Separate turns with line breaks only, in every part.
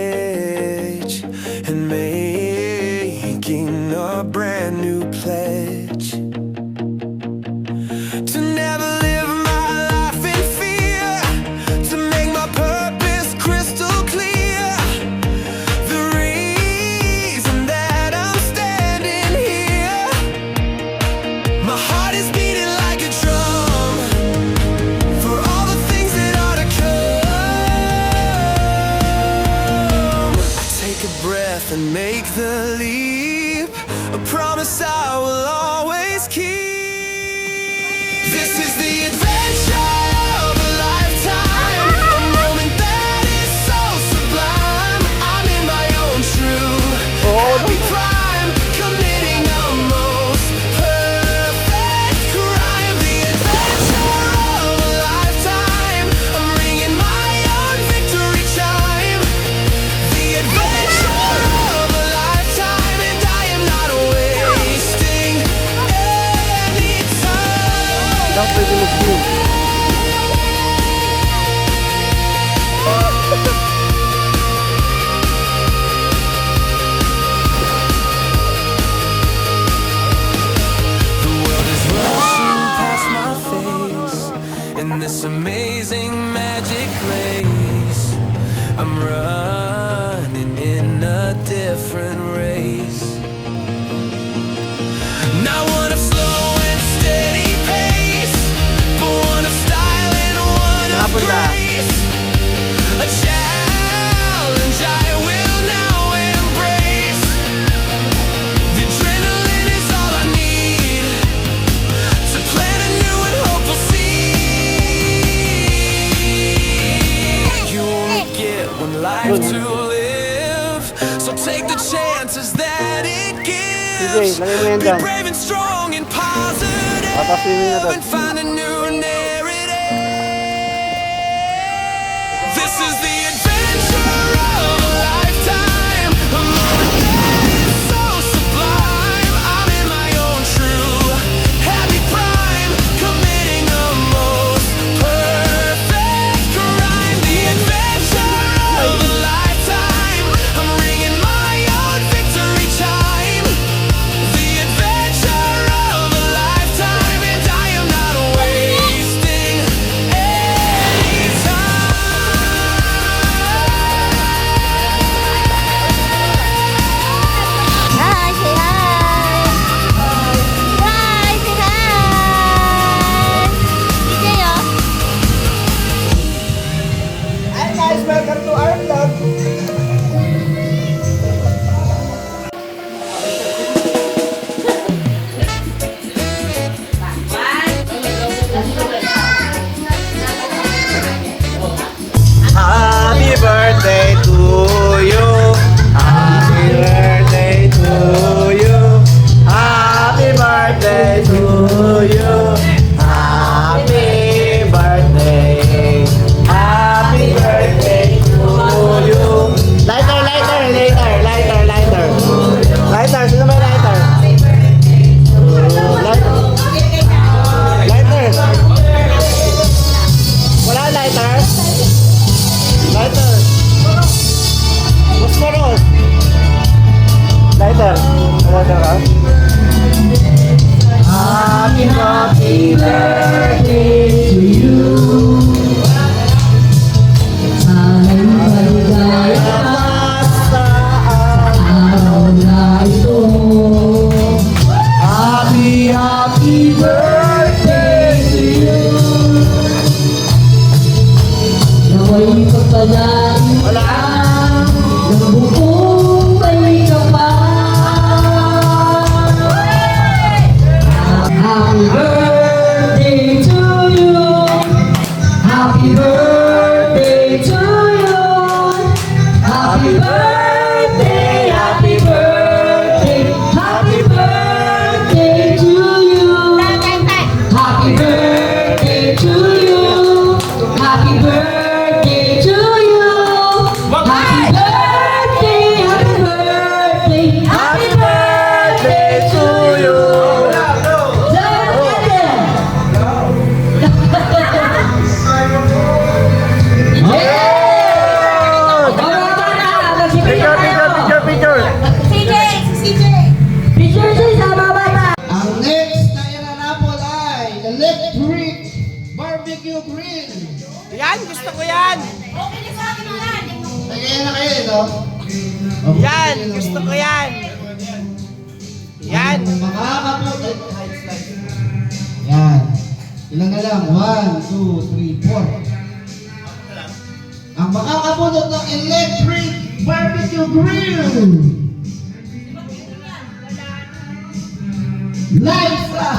edge and making a brand new pledge to never live my life in fear, to make my purpose crystal clear. The reason that I'm standing here, my heart is beating like a drum for all the things that are to come. Take a breath and make the leap, a promise I will always keep. This is the adventure of a lifetime, a moment that is so sublime. I'm in my own true happy prime, committing a most perfect crime. The adventure of a lifetime, I'm ringing my own victory chime. The adventure of a lifetime, and I am not wasting any time.
Dapat pwede mag-view.
The world is rushing past my face in this amazing magic race. I'm running in a different race. Not one of slow and steady pace, but one of style and one of grace. A challenge I will now embrace. The adrenaline is all I need to plant a new and hopeful seed. You only get one life to live, so take the chances that it gives.
Sige, lagay mo yan
Be
dyan.
brave and strong and positive,
Papasin mo na doon.
and find a new narrative. This is the adventure of a lifetime, a moment that is so sublime. I'm in my own true happy prime, committing a most perfect crime. The adventure of a lifetime, I'm ringing my own victory chime. The adventure of a lifetime, and I am not wasting any time.
Hi, say hi. Hi, say hi. DJ, oh.
Hi guys, welcome to our vlog. Happy birthday to you. Happy birthday to you. Happy birthday to you. Happy birthday. Happy birthday to you. Lighter, lighter, lighter, lighter, lighter. Lighter, sino may lighter? Lighter. Lighter. Wala lighter? Lighter. Phosphorus. Lighter. Lighter ka? Happy birthday to you. Happy birthday to you.
Naway pagpalain
Wala.
ng buong may kapal. Happy birthday to you. Happy birthday to you. Happy birthday, happy birthday, happy birthday to you. Happy birthday to you. Happy birthday to you. Happy birthday, happy birthday, happy birthday to you.
Picture.
CJ! CJ!
Picture siya sa mga bata.
Ang next na iranapol ay electric barbecue grill.
Yan, gusto ko yan.
Okay na sa akin yan.
Tagayan na kayo ito.
Yan, gusto ko yan. Yan.
Makakapot. Yan. Ilan na lang? 1, 2, 3, 4. Ang makakapulot ng electric barbecue grill. Liza!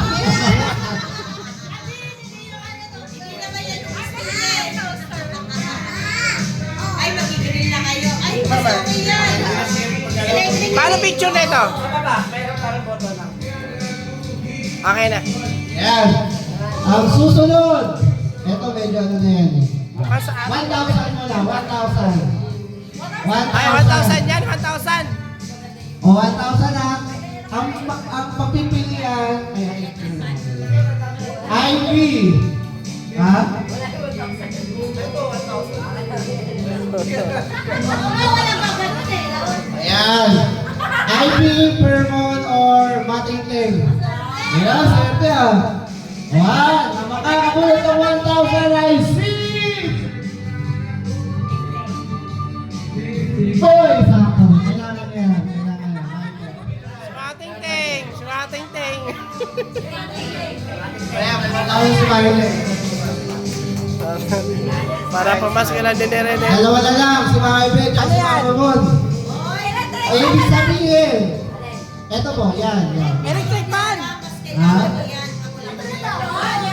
Ay, magigiril na kayo. Ay, okay yan.
Paano picture na ito? Okay na.
Yan. Ang susunod. Ito medyo ano na yan.
Mukha sa
1,000 muna. 1,000.
Ay, 1,000 yan, 1,000.
O, 1,000 ha. Ang pagpipilian ay IV. Ha? Ayan. IV, Permon, or Matingting. Ayan, swerte ah. Ayan, ang makakabulot ng 1,000 ay si... Boy, sakto. Kailangan yan. Kailangan yan.
Sumating-ting, sumating-ting.
Kaya, tawag si Violet.
Para pumas ka lang din ni Rene.
Dalawa na lang, si mga ibig at si mga Ramon. Ay, ibig sabihin. Eto po, yan, yan.
Electric fan.
Ha?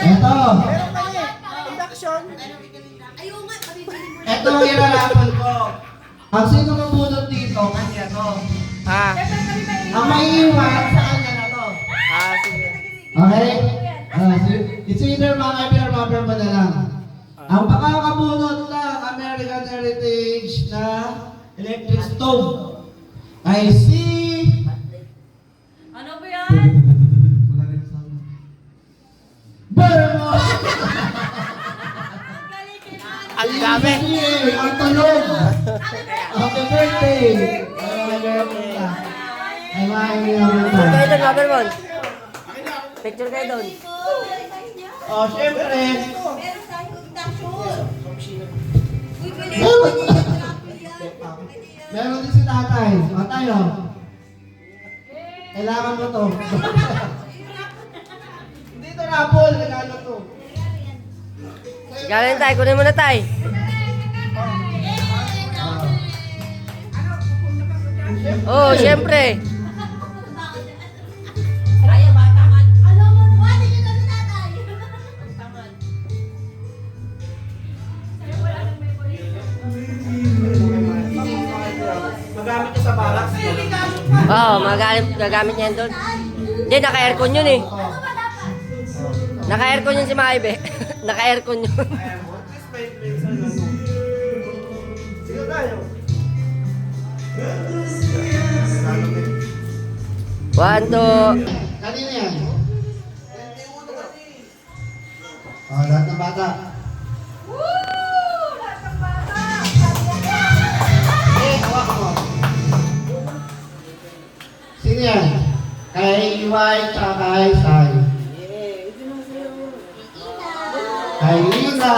Eto.
Meron pa niya. Induction.
Eto ang irarapan ko. Ang sino mabunod dito, kanya to.
Ah,
Ang maiiwan, sa kanya na to.
sige.
Okay? It's either mga ibig or mga Ramon na lang. Ang makakabunod ng American Heritage na electric stove ay si...
Ano ba yan?
Bermon!
Ang dami.
Ang tulog! Happy birthday! Happy birthday! Ay,
Kayo doon, Robert. Picture kayo doon.
Oh, syempre!
Meron tayong induction. Uy, pwede
Meron din si tatay. O tayo. Kailangan mo to. Hindi to rapol. Kailangan to.
Galing tayo, kunin mo na tayo. Oh, syempre.
Ayaw, bata man. Alam mo, buwan, hindi na si tatay.
Magamit ka sa balak.
Oo, gagamit niya yan doon. Hindi, naka-aircon yun eh. Naka-aircon yun si Maibe. Naka-aircon yun.
Sige tayo.
1, 2.
Kanina yan. Oh, lahat ng bata. Eh, hawakan mo. Sino yan? Kay Iwai tsaka kay Sai. Kay Lina.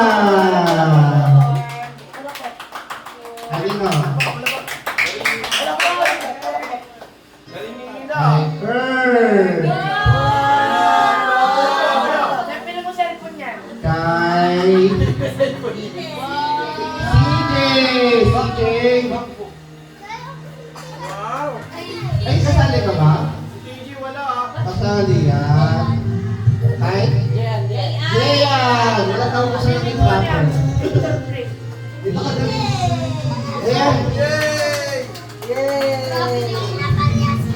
Kanino? Kay Kurt. Kay CJ. Ay, kasali ka ba? Kasali yan. Kay? Jeyan. Wala tawag ko sa'yo ng rapper. Di ba ka dali? Ayan.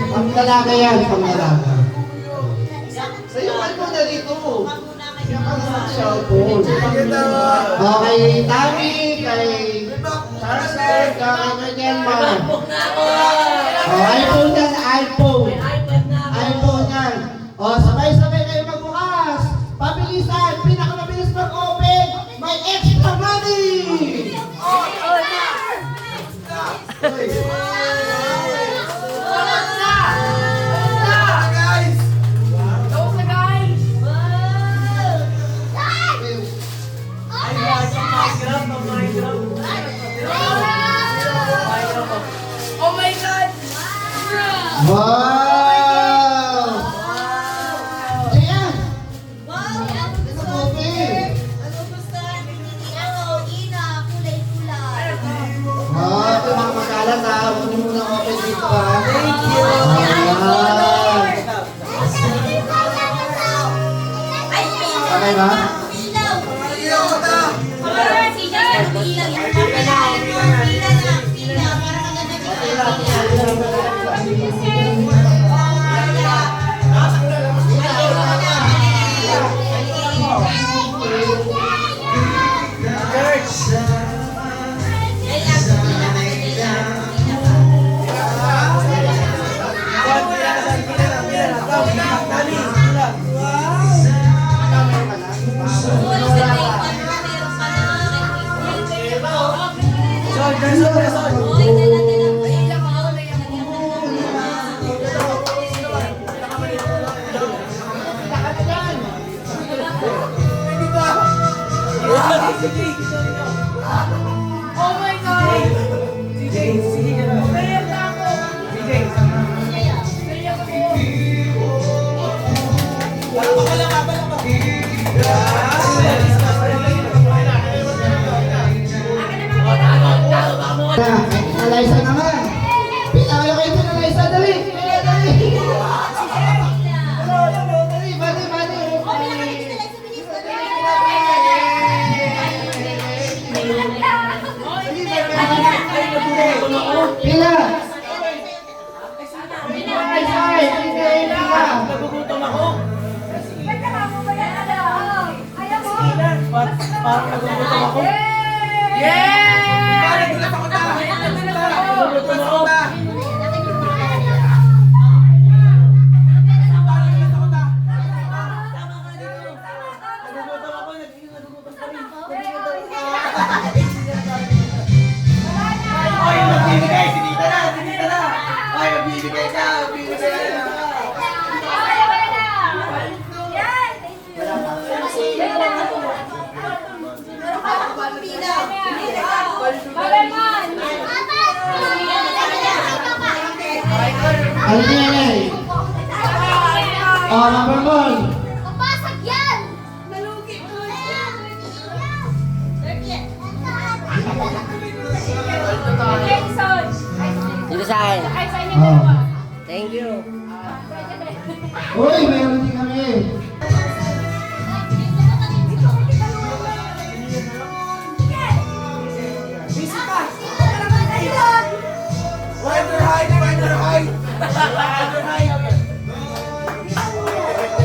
Pangdalaga yan, pangdalaga. Sa'yo, ano mo na dito? Siya ka na mag-cellphone. Okay, Tami, kay Charles, kay Ganyan. iPhone yan, iPhone. iPhone yan. O, sabay-sabay kayo magbukas. Pabilisan, pinakamabilis mag-open. May extra money! Wow! Ayan!
Wow!
Okay.
Nagugustuhan ni Ina, kulay-kulay.
Wow, ito mga magalang ha. Huwag niyo muna open dito ha.
Thank you.
Ayan.
Ay, ilaw!
Okay ba?
Ilaw! Ilaw na! Ilaw! Ilaw! Para maganda
Pinaliza naman. Pinalo kayo pinaliza. Dali. Dali. Dali. Bali. Pila.
Nagugutom ako. Parang nagugutom ako. Parang gulat ako na. Nagugutom ako. Nagugutom ako. Nagugutom pa rin. Ay, magbibigay. Sinita na. Sinita na. Ay, magbibigay ka. Magbibigay ka.
Ano yan eh? Oh, number one.
Papasag yan! Nalugi mo.
Dito sa akin.
Oh.
Thank you.
Uy, meron din kami.
Find your height. Find your height. Find your height.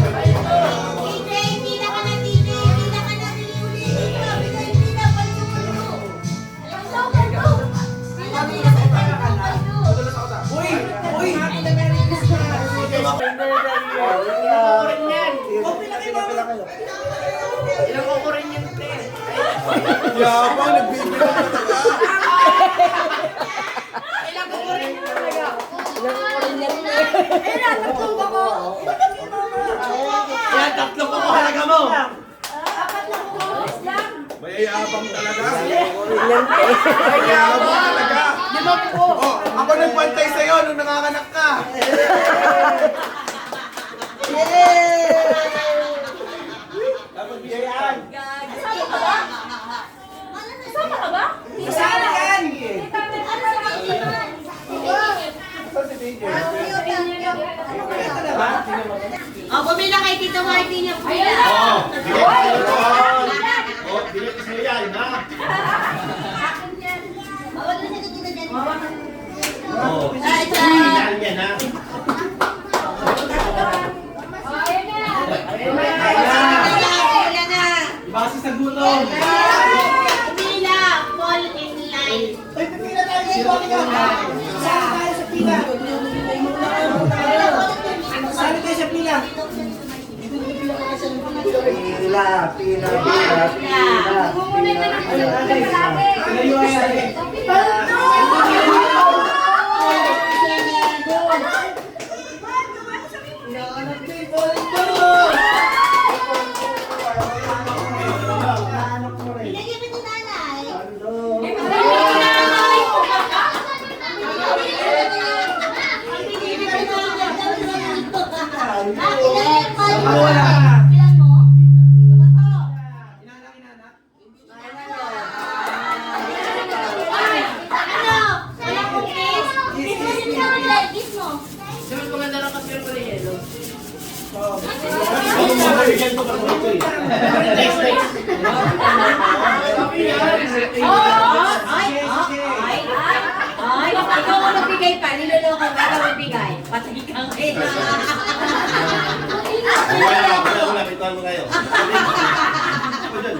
DJ, pila ka na DJ, pila ka na uli. Pila, palyo. Pila ka.
Uy! Uy! Ilang ko rin yan, pre. Yabang, nagbibilang ka talaga. Yan, tatlo ko halaga mo. Mayayabang talaga. Mayayabang talaga. Oh, ako nagbantay sa'yo nung nanganganak ka. Dapat biyayaan.
Sama ka ba?
Saan yan?
Oh, bumila kay Tito Marty niya. Pila.
Oh, bilis mo yan, ha?
Bawal na sa Tito dyan.
Oh,
Ay, dyan.
yan, ha?
Pila na.
Base sa gutom.
Pila, fall in line.
Saan tayo sa pila?
Pinagyan mo ni nanay. Ang binibig ko
wala.
Bilang mo? Sino ba to?
Inanak.
Ay, ano? Wala kong kiss? Kiss mo si Paula, kiss mo.
Ay, ikaw ang nagbigay pa, niloloko ka, ikaw ang bigay. Patay kang ina.
Wala, bitaw mo kayo. Ako dyan.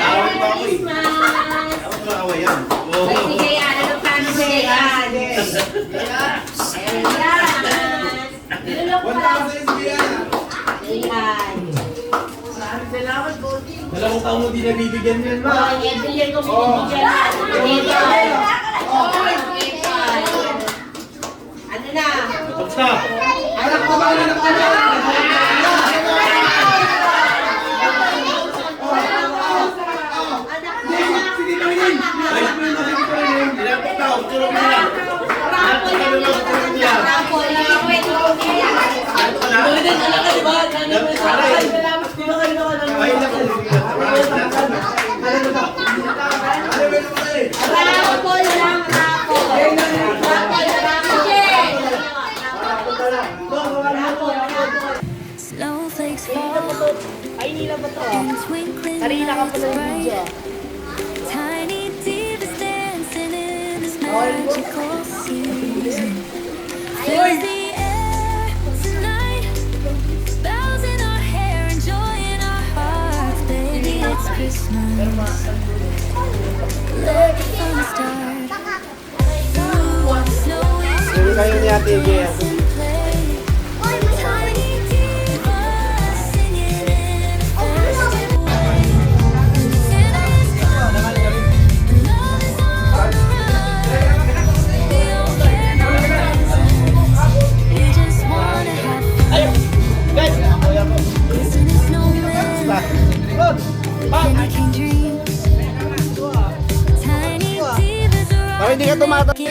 Away ba ako eh?
Christmas!
Ako pala away yan. Oo.
Ay, sige yan, anong plano sa yan? Ayan yan. Niloloko ka lang.
1,000 yan.
Ayan.
Dalawang taon mo di nabibigyan yan, ma.
Oh, every year ko binibigyan na. Ano na?
Tapos na.
Anak ko ba? Anak ko ba? Si Tito Inin. Ayos mo yung nakikita ko rin.
Ilang tao, tulog mo lang.
Rapol, pwede ko kaya.
Ay, naku.
Rapol lang, rapol. Rapol, rapol.
Snowflakes fall in twinkling lights bright. Tiny divas dancing in this magical scene. Fills the air tonight. Bells in our hair and joy in our hearts. Baby, it's Christmas. Let the fun start. Snow is
Kayo ni Ate Gea.
tiny divas singing in a festive way. Santa is coming, and love is on the run. We don't care no presents, we just wanna have fun. Listen to snowman, candy cane dreams. Tiny divas are all
Hindi ka tumata.
making